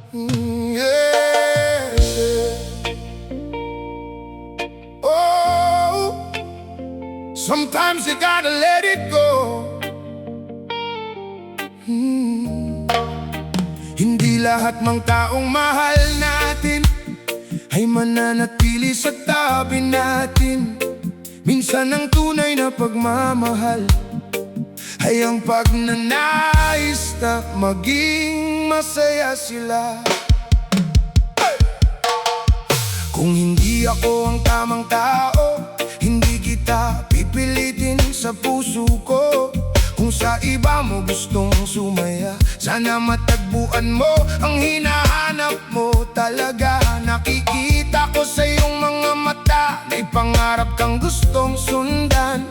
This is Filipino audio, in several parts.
Yeah. Oh, sometimes you gotta let it go. Hindi lahat ng taong mahal natin ay mananatili sa tabi natin. Minsan ang tunay na pagmamahal ay ang pagnanais na maging masaya sila. Kung hindi ako ang tamang tao, hindi kita pipilitin sa puso ko. Kung sa iba mo gustong sumaya, sana matagpuan mo ang hinahanap mo talaga. Nakikita ko sa iyong mga mata, may pangarap kang gustong sundan.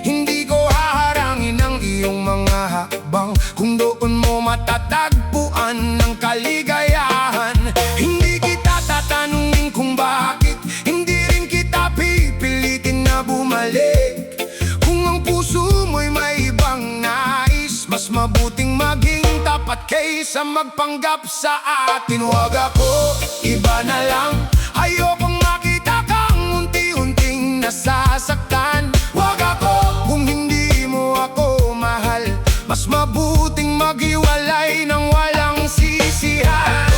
Hindi ko haharangin ang iyong mga hakbang kung doon mo matatagpuan ang kaligayahan. Hindi kita tatanungin kung bakit, hindi rin kita pipilitin na bumalik. Kung ang puso mo'y may ibang nais, mas mabuting maging tapat kaysa magpanggap sa atin. Huwag ako, iba na lang. Ayokong makita kang unti-unting nasasaktan. Huwag ako kung hindi mo ako mahal, mas mabuting maghiwalay ng walang sisihan.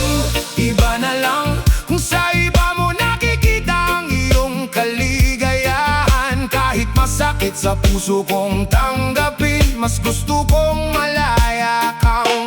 Iba na lang kung sa iba mo nakikita ang iyong kaligayahan. Kahit masakit sa puso kong tanggapin, mas gusto kong malaya kang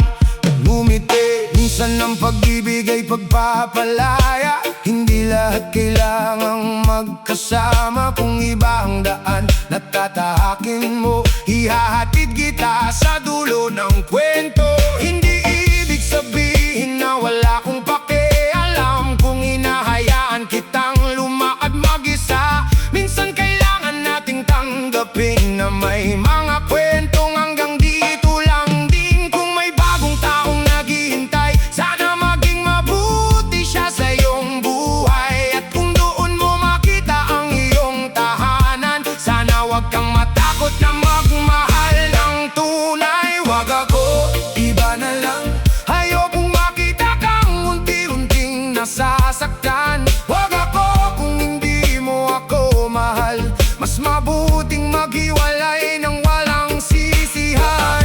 ngumiti. Minsan ang pag-ibig ay pagpapalaya, hindi lahat kailangang magkasama. Kung iba ang daan na tatahakin mo, ihahatid kita sa dulo ng kwento. Hindi ibig sabihin na wala kong pakialam kung hinahayaan kitang lumakad mag-isa. Minsan kailangan nating tanggapin na may mga kwentong hanggang dito lang din. Kung may bagong taong naghihintay, sana maging mabuti siya sa iyong buhay. At kung doon mo makita ang iyong tahanan, sana wag kang matakot na magmahal ng tunay. Wag ako, iba na lang. Ayokong makita kang unti-unting nasasaktan. Wag ako kung hindi mo ako mahal, mas mabuting maghiwalay ng walang sisihan.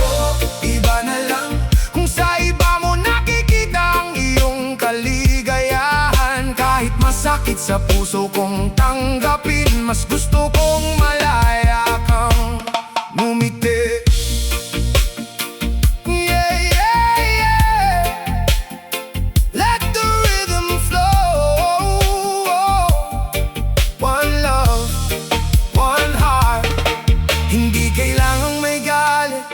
Iba na lang kung sa iba mo nakikita ang iyong kaligayahan. Kahit masakit sa puso kong tanggapin, mas gusto kong malaya kang ngumiti. Yeah, yeah, yeah. Let the rhythm flow. One love, one heart. Hindi kailangang may galit,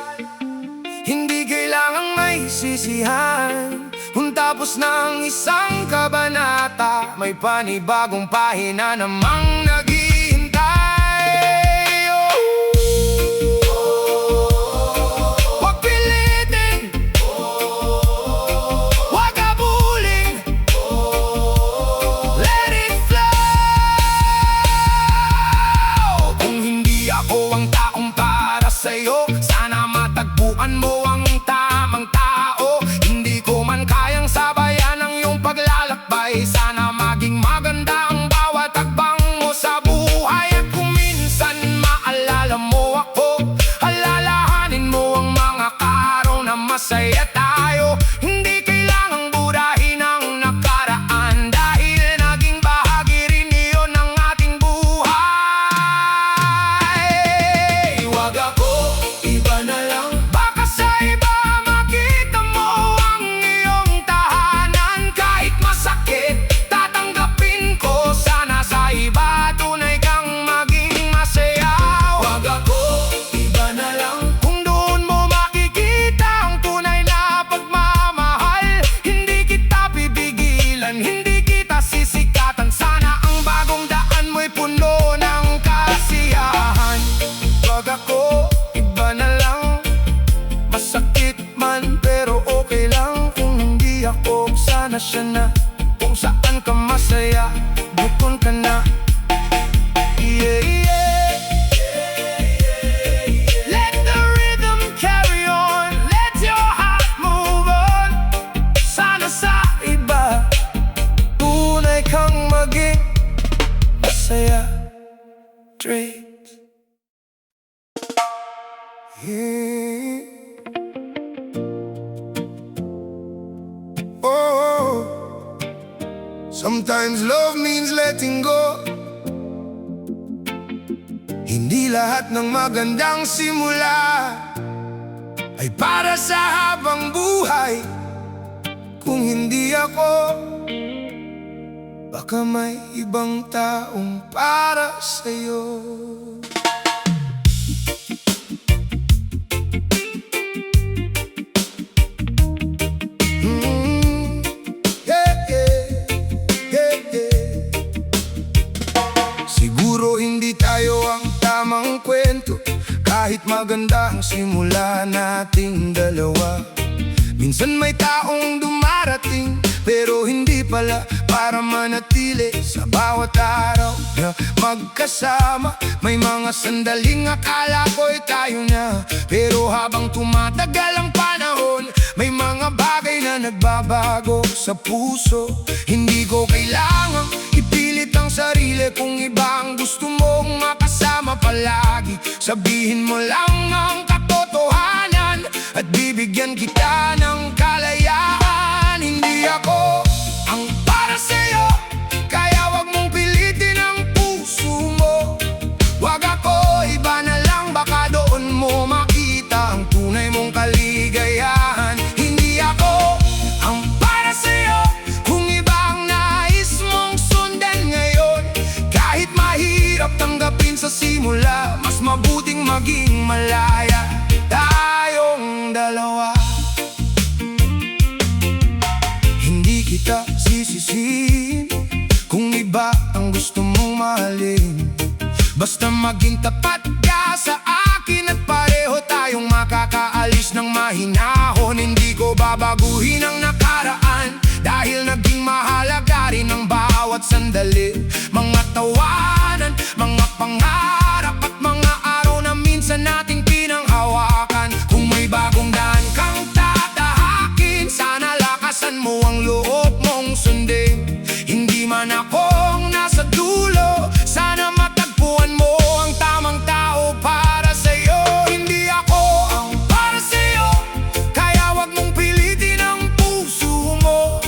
hindi kailangang may sisihan. Kung tapos ng isang kabanata, may panibagong pahina namang naghihintay. Huwag pilitin, huwag habulin, let it flow. Kung hindi ako ang taong para sa'yo, sana matagpuan mo ang tamang tao. Hindi ko man kayang sabayan ang iyong paglalakbay, sana maging maganda ang bawat hakbang mo sa buhay. At kung minsan maalala mo ako, alalahanin mo ang mga araw na masaya tayo. Hindi kailangang burahin ang nakaraan, dahil naging bahagi rin iyon ng ating buhay. Huwag ako, iba na lang. Baka sa iba makita mo ang iyong tahanan. Kahit masakit, tatanggapin ko. Sana sa iba tunay kang maging masaya. Huwag ako, iba na lang. Kung doon mo makikita ang tunay na pagmamahal, hindi kita pipigilan, hindi kita sisikatan. Sana ang bagong daan mo'y puno ng kasiyahan. Huwag ako, iba na lang. Masakit man pero okay lang. Kung hindi ako, sana siya na. Kung saan ka masaya, bukon ka na. Yeah, yeah. Let the rhythm carry on, let your heart move on. Sana sa Sometimes love means letting go. Hindi lahat ng magandang simula ay para sa habang buhay. Kung hindi ako, baka may ibang taong para sa'yo. Siguro hindi tayo ang tamang kwento, kahit maganda ang simula nating dalawa. Minsan may taong dumarating, pero hindi pala para manatili sa bawat araw na magkasama. May mga sandaling akala ko'y tayo na, pero habang tumatagal ang panahon, may mga bagay na nagbabago sa puso. Hindi ko kailangang ipilit ang sarili kung iba ang gusto mong makasama palagi. Sabihin mo lang ang katotohanan at bibigyan kita ng kalayaan. Hindi ako ang para sa'yo, kaya wag mong pilitin ang puso mo. Wag ako, iba na lang, baka doon mo makita ang tunay mong kaligayahan. Hindi ako ang para sa'yo, kung iba ang nais mong sundan ngayon. Kahit mahirap tanggapin sa simula, mas mabuting maging malaya tayong dalawa. Hindi kita sisisihin kung iba ang gusto mong mahalin. Basta maging tapat ka sa akin at pareho tayong makakaalis ng mahinahon. Hindi ko babaguhin ang nakaraan, dahil naging mahalaga rin ang bawat sandali. Mga tawanan, mga pangarap at mga araw na minsan nating pinanghawakan. Kung may bagong daan kang tatahakin, sana lakasan mo ang loob mong sundin. Hindi man akong nasa dulo, sana matagpuan mo ang tamang tao para sa'yo. Hindi ako ang para sa'yo, kaya wag mong pilitin ang puso mo.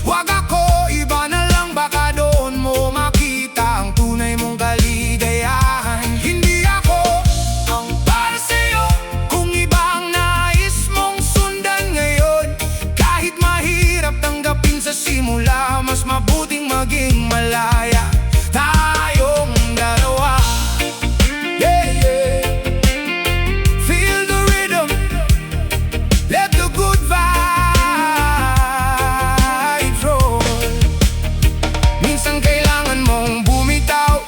Wag ako, iba na lang, baka doon mo makita ang tunay mong kaligayahan. Hindi ako ang para sa'yo, kung iba ang nais mong sundan ngayon. Kahit mahirap tanggapin sa simula, mas mabuting maging malaya tayong dalawa. Yeah, yeah. Feel the rhythm, let the good vibes roll. Minsan kailangan mong bumitaw,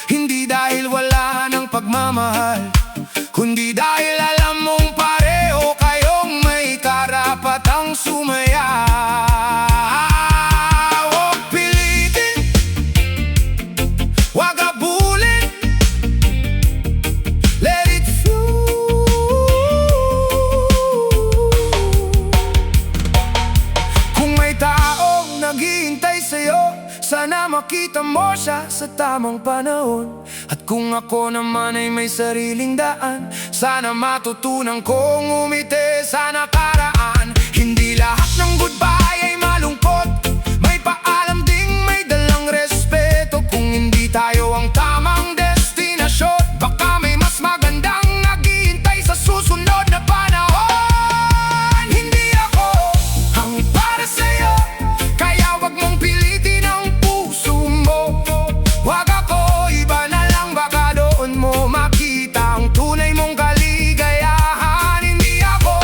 hindi dahil wala ng pagmamahal, kundi dahil alam mong pareho kayong may karapatang sumaya. Huwag pilitin, huwag abulin, let it flow. Kung may taong naghihintay sa'yo, sana makita mo siya sa tamang panahon. At kung ako naman ay may sariling daan, sana matutunan kong umiti sa nakaraan. Hindi lahat ng goodbye ay malungkot, may paalam ding may dalang respeto. Kung hindi tayo ang tamang destinasyon, baka may mas magandang naghihintay sa susunod na panahon. Hindi ako ang para sa'yo, kaya wag mong pilitin ang puso mo. Wag ako, iba na lang, baka doon mo makita ang tunay mong kaligayahan. Hindi ako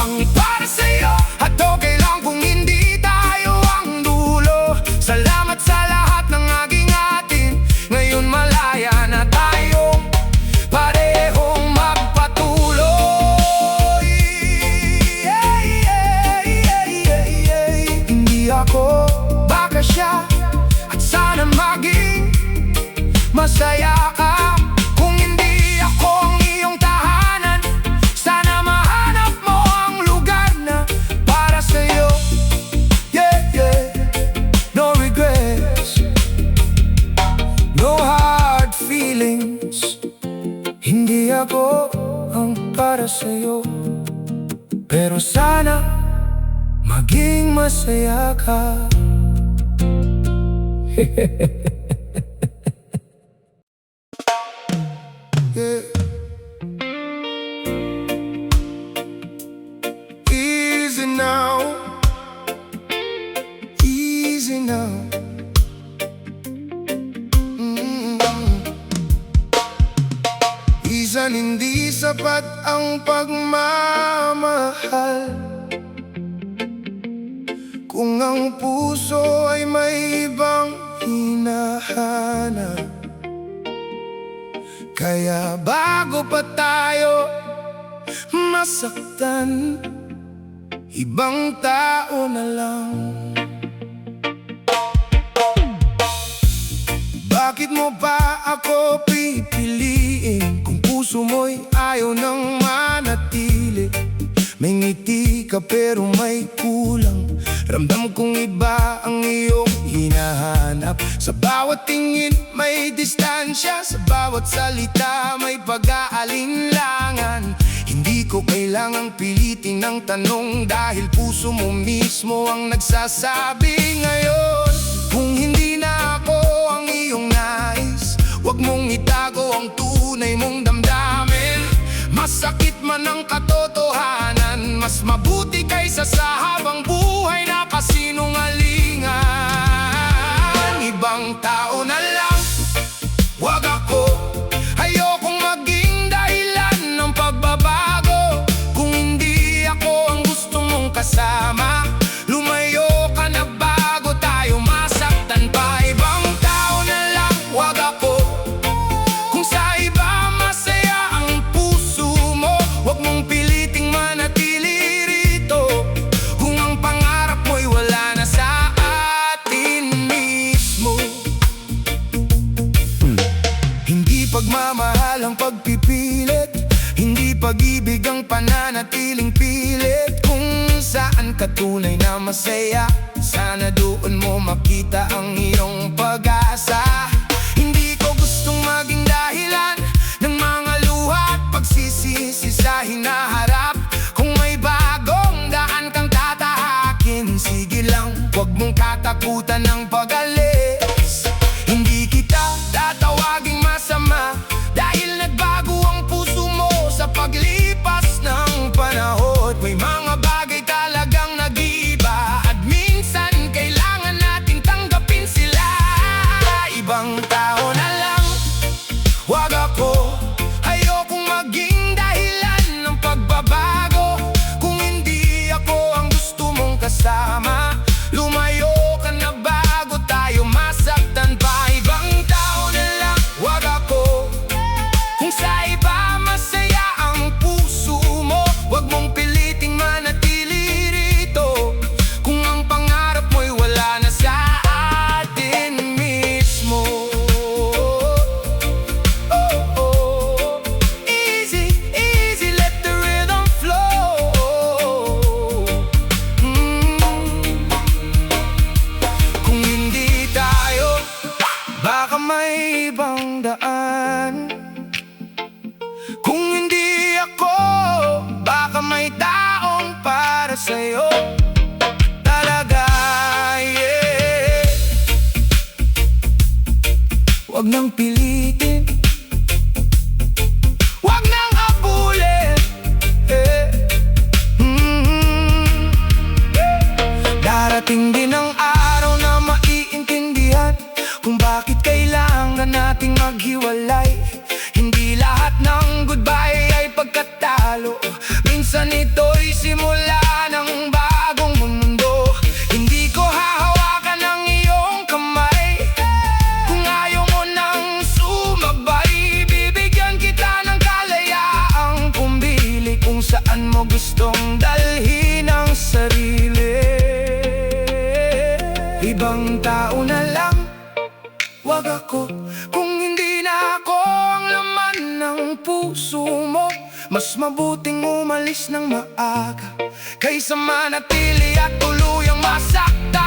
ang para sa'yo, at okay lang kung hindi tayo ang dulo. Salamat sa lahat ng naging atin, ngayon malaya na tayong parehong magpatuloy. Yeah, yeah, yeah, yeah, yeah. Hindi ako, baka siya, at sana maging masaya ka. Kung hindi ako ang iyong tahanan, sana mahanap mo ang lugar na para sa'yo. Yeah, yeah, no regrets, no hard feelings. Hindi ako ang para sa'yo, pero sana maging masaya ka. Yeah. Easy now, easy now. Minsan hindi sapat ang pagmamahal kung ang puso ay may ibang hinahanap. Kaya bago pa tayo masaktan, ibang tao na lang. Bakit mo ba ako pipiliin kung puso mo'y ayaw nang manatili? May ngiti ka pero may kulang, ramdam kong iba ang iyong hinahanap. Sa bawat tingin may distansya, sa bawat salita may pag-aalinlangan. Hindi ko kailangang pilitin ng tanong dahil puso mo mismo ang nagsasabi ngayon. Kung hindi na ako ang iyong nais, huwag mong itago ang tunay mong damdamin. Masakit man ang katotohanan, mas mabuti kaysa sa habang buhay na kasinungalingan. Ibang tao na lang, huwag ako. Ayokong maging dahilan ng pagbabago. Kung hindi ako ang gusto mong kasama, lumayo ka na bago tayo masaktan pa. Ibang tao na lang, huwag ako. Kung sa iba masaya ang puso mo, huwag mong piliting manatili rito. Kung ang pangarap mo'y wala na sa atin mismo. Hindi pagmamahal ang pagpipilit, hindi pag-ibig ang pananatiling pilit. Kung saan ka tunay na masaya, sana doon mo makita ang iyong pag-asa. Hindi ko gustong maging dahilan ng mga luha at pagsisisi sa hinaharap. Kung may bagong daan kang tatahakin, sige lang, huwag mong katakutan ng pag-alis. Hindi kita tatawaging masama dahil nagbago ang puso mo sa paglipas ng panahon. May mga bagay talagang nag-iiba at minsan kailangan nating tanggapin sila. Ibang tao na lang, huwag ako. Ayokong maging dahilan ng pagbabago. Kung hindi ako ang gusto mong kasama, lumayo ka na bago tayo masaktan pa. Ibang tao na lang, huwag ako. Kung sa iba masaya ang puso mo, huwag mong piliting manatili rito. Kung ang pangarap mo'y wala na sa atin mismo. Oh, oh. Easy, easy, let the rhythm flow. Kung hindi tayo, baka may ibang daan. Kung hindi ako, baka may taong para sa'yo talaga, yeah. Huwag nang pilitin, huwag nang abulin, eh. Darating din ang araw na maiintindihan kung bakit kailangan nating maghiwalay. Hindi lahat ng goodbye ay pagkatalo, minsan ito'y simula ng bagong mundo. Hindi ko hahawakan ang iyong kamay kung ayaw mo nang sumabay. Bibigyan kita ng kalayaang pumili kung saan mo gustong dalhin ang sarili. Ibang tao na lang, huwag ako. Kung hindi na ako ang laman ng puso mo, mas mabuting umalis ng maaga kaysa manatili at tuluyang masaktan.